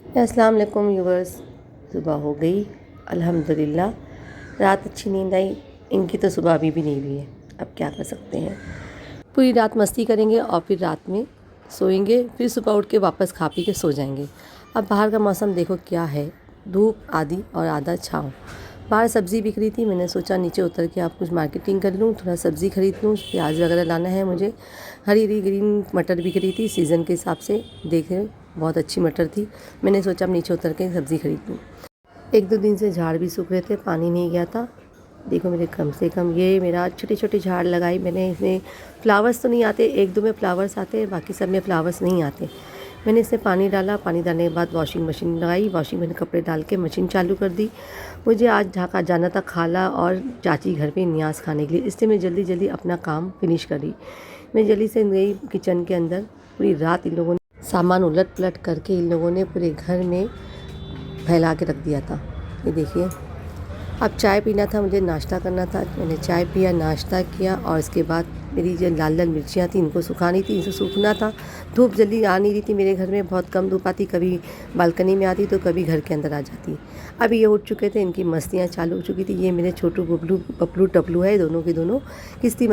अस्सलाम वालेकुम व्यूवर्स। सुबह हो गई अल्हम्दुलिल्लाह। रात अच्छी नींद आई, इनकी तो सुबह अभी भी नहीं हुई है। अब क्या कर सकते हैं। पूरी रात मस्ती करेंगे और फिर रात में सोएंगे, फिर सुबह उठ के वापस खा पी के सो जाएंगे। अब बाहर का मौसम देखो क्या है, धूप आधी और आधा छाँव। बाहर सब्ज़ी बिक रही थी, मैंने सोचा नीचे उतर के आप कुछ मार्केटिंग कर लूँ, थोड़ा सब्ज़ी खरीद लूँ, प्याज वगैरह लाना है मुझे। हरी हरी ग्रीन मटर बिक रही थी सीज़न के हिसाब से, देखे बहुत अच्छी मटर थी। मैंने सोचा अब नीचे उतर के सब्ज़ी खरीद लूँ। एक दो दिन से झाड़ भी सूख रहे थे, पानी नहीं गया था। देखो मेरे कम से कम ये मेरा छोटे छोटे झाड़ लगाई मैंने। इसमें फ्लावर्स तो नहीं आते, एक दो में फ्लावर्स आते हैं, बाकी सब में फ्लावर्स नहीं आते। मैंने इसमें पानी डाला, पानी डालने के बाद वॉशिंग मशीन लगाई, वॉशिंग में कपड़े डाल के मशीन चालू कर दी। मुझे आज ढाका जाना था खाला और चाची घर पे न्याज खाने के लिए, इसलिए मैं जल्दी जल्दी अपना काम फिनिश करी। मैं जल्दी से गई किचन के अंदर। पूरी रात इन लोगों ने सामान उलट पलट करके इन लोगों ने पूरे घर में फैला के रख दिया था। ये देखिए, अब चाय पीना था, मुझे नाश्ता करना था। मैंने चाय पिया, नाश्ता किया और इसके बाद मेरी जो लाल लाल मिर्चियाँ थी इनको सुखानी थी, इनको सूखना था। धूप जल्दी आ नहीं रही थी मेरे घर में, बहुत कम धूप आती, कभी बालकनी में आती तो कभी घर के अंदर आ जाती। अभी ये उठ चुके थे, इनकी मस्तियाँ चालू हो चुकी थी। ये मेरे छोटू बबलू पपलू टपलू है, दोनों के दोनों किस्ती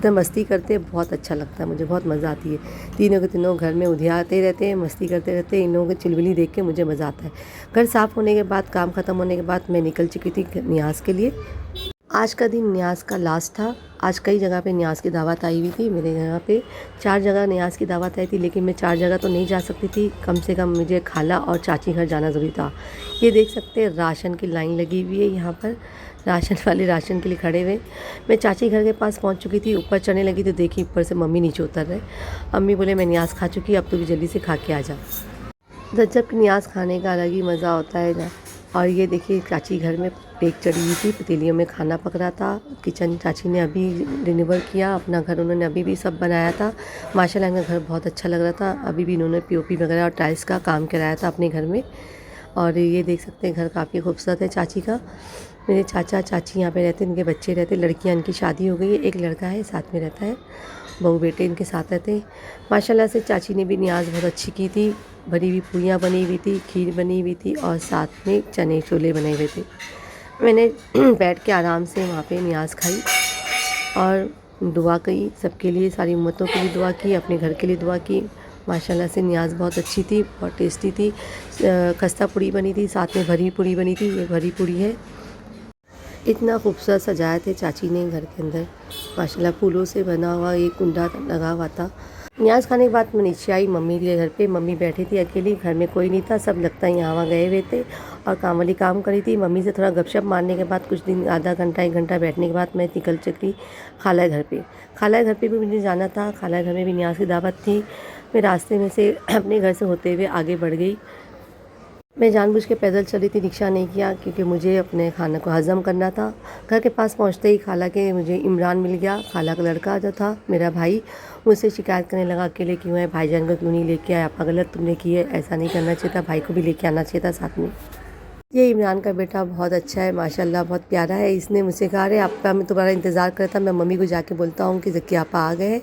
मस्ती करते हैं, बहुत अच्छा लगता है, मुझे बहुत मज़ा आती है। तीनों के तीनों घर में उधियाते रहते हैं, मस्ती करते रहते हैं। इन लोगों की चिलविली देख के मुझे मज़ा आता है। घर साफ़ होने के बाद, काम ख़त्म होने के बाद मैं निकल चुकी थी न्याज के लिए। आज का दिन न्याज का लास्ट था। आज कई जगह पे न्याज की दावत आई हुई थी। मेरे यहाँ पे 4 जगह न्याज की दावत आई थी, लेकिन मैं 4 जगह तो नहीं जा सकती थी। कम से कम मुझे खाला और चाची घर जाना ज़रूरी था। ये देख सकते हैं राशन की लाइन लगी हुई है यहाँ पर, राशन वाले राशन के लिए खड़े हुए। मैं चाची घर के पास पहुँच चुकी थी, ऊपर चढ़ने लगी तो देखी ऊपर से मम्मी नीचे उतर रहे। अम्मी बोले मैं न्याज खा चुकी, अब तो भी जल्दी से खा के आ जा। गजब न्याज खाने का अलग ही मज़ा होता है ना। और ये देखिए चाची घर में पेक चढ़ी हुई थी, पतीलियों में खाना पक रहा था। किचन चाची ने अभी डिलीवर किया, अपना घर उन्होंने अभी भी सब बनाया था। माशाल्लाह इनका घर बहुत अच्छा लग रहा था। अभी भी इन्होंने पीओपी वगैरह और टाइल्स का काम कराया था अपने घर में। और ये देख सकते हैं घर काफ़ी खूबसूरत है चाची का। मेरे चाचा चाची यहाँ पे रहते हैं, इनके बच्चे रहते हैं, लड़कियाँ इनकी शादी हो गई है, एक लड़का है साथ में रहता है, बहू बेटे इनके साथ रहते हैं। माशाल्लाह से चाची ने भी न्याज बहुत अच्छी की थी। भरी हुई पूरियाँ बनी हुई थी, खीर बनी हुई थी और साथ में चने छोले बने हुए थे। मैंने बैठ के आराम से वहाँ पे न्याज खाई और दुआ की सबके लिए, सारी उम्मतों के लिए दुआ की, अपने घर के लिए दुआ की। माशाल्लाह से न्याज बहुत अच्छी थी, बहुत टेस्टी थी। खस्ता पूड़ी बनी थी, साथ में भरी पूड़ी बनी थी। ये भरी पूड़ी है। इतना खूबसूरत सजाए थे चाची ने घर के अंदर, माशाल्लाह फूलों से बना हुआ एक कुंडा लगा हुआ था। न्याज खाने के बाद मैं नीचे आई मम्मी के घर पे। मम्मी बैठी थी अकेली, घर में कोई नहीं था, सब लगता है यहाँ वहाँ गए हुए थे और काम वाली काम करी थी। मम्मी से थोड़ा गपशप मारने के बाद कुछ दिन आधा घंटा 1 घंटा बैठने के बाद मैं निकल चुकी खाला घर पे। खाला घर पे भी मुझे जाना था, खाला घर में भी न्याज की दावत थी। मैं रास्ते में से अपने घर से होते हुए आगे बढ़ गई। मैं जानबूझ के पैदल चली थी, रिक्शा नहीं किया, क्योंकि मुझे अपने खाना को हज़म करना था। घर के पास पहुंचते ही खाला के मुझे इमरान मिल गया, खाला का लड़का जो था मेरा भाई। मुझसे शिकायत करने लगा अकेले क्यों है, भाईजान को क्यों नहीं लेके आया, आपा गलत तुमने की है, ऐसा नहीं करना चाहिए था, भाई को भी लेके आना चाहिए था साथ में। ये इमरान का बेटा बहुत अच्छा है माशाल्लाह, बहुत प्यारा है। इसने मुझसे कहा अरे आपका मैं तुम्हारा इंतज़ार कर रहा था, मैं मम्मी को जाके बोलता हूँ कि ज़क्की आपा आ गए।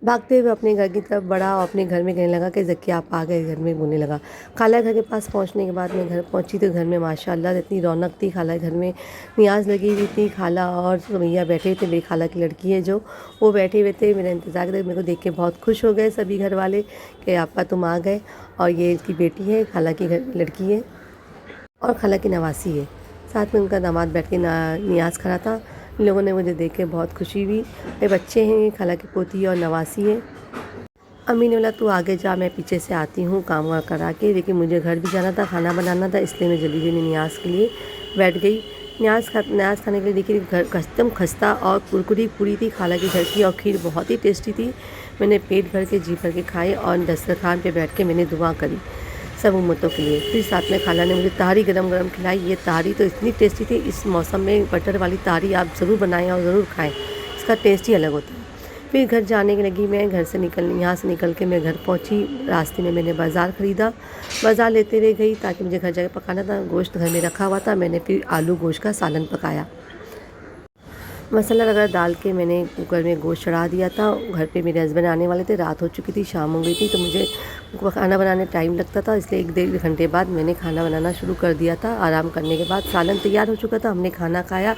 भागते हुए अपने घर की तरफ बढ़ा और अपने घर में कहने लगा कि ज़क्की आप आ गए, घर में बोलने लगा। खाला घर के पास पहुंचने के बाद मैं घर पहुंची तो घर में माशाल्लाह इतनी रौनक थी। खाला घर में न्याज लगी हुई थी, खाला और सुमैया बैठे थे, मेरी खाला की लड़की है जो, वो बैठे हुए थे, मेरा इंतज़ार करते। मेरे को देख के बहुत खुश हो गए सभी घर वाले कि आपा तुम आ गए। और ये इसकी बेटी है, खाला की लड़की है और खाला की नवासी है। साथ में उनका दामाद बैठ के न्याज खड़ा था। इन लोगों ने मुझे देख के बहुत खुशी हुई। मेरे बच्चे हैं, खाला की पोती और नवासी है। अम्मी ने बोला तू आगे जा, मैं पीछे से आती हूँ काम वाम करा के, लेकिन मुझे घर भी जाना था, खाना बनाना था, इसलिए मैं जल्दी जल्दी न्याज के लिए बैठ गई। न्याज खाने के लिए देखिए घर कस्टम खस्ता और कुरकुरी पूरी थी खाला के घर की, और खीर बहुत ही टेस्टी थी। मैंने पेट भर के जी भर के खाए और दस्तरखान पे बैठ के मैंने दुआ करी सब उम्मतों के लिए। फिर साथ में खाला ने मुझे तहारी गरम गरम खिलाई। ये तहारी तो इतनी टेस्टी थी, इस मौसम में बटर वाली तहारी आप ज़रूर बनाएं और ज़रूर खाएं, इसका टेस्ट ही अलग होता है। फिर घर जाने की लगी मैं, घर से यहाँ से निकल के मैं घर पहुंची। रास्ते में मैंने बाज़ार ख़रीदा, बाज़ार लेते हुए गई ताकि मुझे घर जाके पकाना था। गोश्त घर में रखा हुआ था, मैंने फिर आलू गोश्त का सालन पकाया। मसाला वगैरह डाल के मैंने कुकर में गोश्त चढ़ा दिया था। घर पे मेरे हस्बैंड आने वाले थे, रात हो चुकी थी, शाम हो गई थी, तो मुझे खाना बनाने टाइम लगता था, इसलिए 1-1.5 घंटे बाद मैंने खाना बनाना शुरू कर दिया था। आराम करने के बाद सालन तैयार हो चुका था, हमने खाना खाया।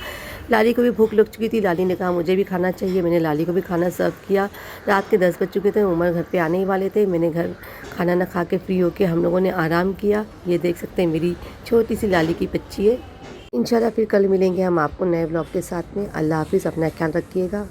लाली को भी भूख लग चुकी थी, लाली ने कहा मुझे भी खाना चाहिए, मैंने लाली को भी खाना सर्व किया। रात के 10 बज चुके थे, उमर घर पे आने ही वाले थे। मैंने घर खाना ना खा के फ्री होके हम लोगों ने आराम किया। ये देख सकते हैं मेरी छोटी सी लाली की बच्ची है। इंशाल्लाह फिर कल मिलेंगे हम आपको नए ब्लॉग के साथ में। अल्लाह हाफ़िज़, अपना ख्याल रखिएगा।